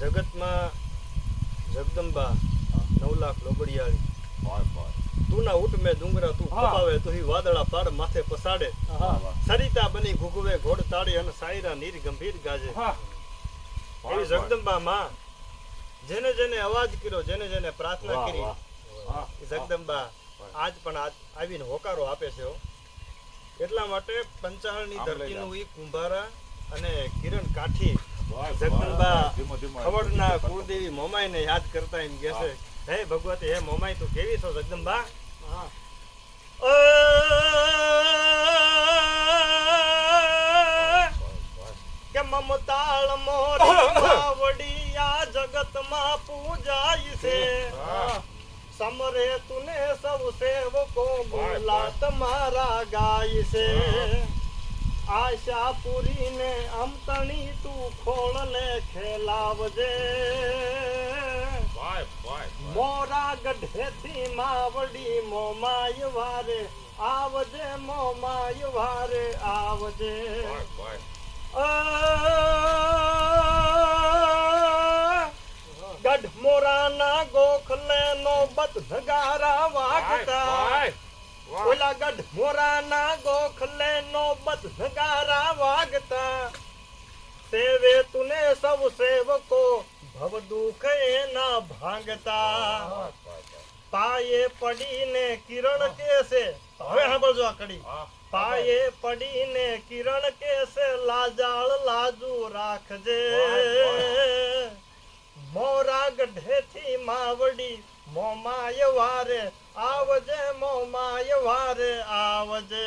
જગતમાં જગદંબા 9 લાખ લોબડિયાળી તું ના ઉઠ મેં ડુંગરા તું ખપાવે તો હી વાદળા પાડ માથે પસાડે સરિતા બની ઘુઘવે ઘોડ તાળી અને સાયરા નીર ગંભીર ગાજે એવી જગદંબા માં જેને જેને અવાજ કર્યો જેને જેને પ્રાર્થના કરી જગદંબા આજ પણ આવીને હોકારો આપે છે એટલા માટે પંચાળની ધરતીનું ઈ કુંભારા અને કિરણ કાઠી જગદંબા ખવડના કુળદેવી મોમાઈને યાદ કરતા એમ કહે છે, હે ભગવતી હે મોમાઈ તું કેવી છો જગદંબા? કે મમતાળ મોરી માવડી આ જગતમાં પૂજાય છે, સમરે તુને સૌ સેવકો બોલા તમારા ગાય છે, આશા પૂરીને અમતણી તું ખોળને ખેલાવજે, મોરા ગઢેથી માવડી મોમાય વારે આવજે, મોમાય વારે આવજે. ગઢ મોરાના ગોખલે નોબત નગારા વાગતા, ઓલા ગઢ મોરાના ગોખલે નોબત નગારા વાગતા, સેવે તુને સૌ સેવકો ભવ દુઃખ એના ભાંગતા, પાયે પડીને કિરણ કેસે, હવે સાંભળજો આ કડી, પાયે પડીને કિરણ કેસે લાજાળ લાજુ રાખજે, મોરા ગઢેથી માવડી મોમાય વારે આવજે, મોમાય વારે આવજે.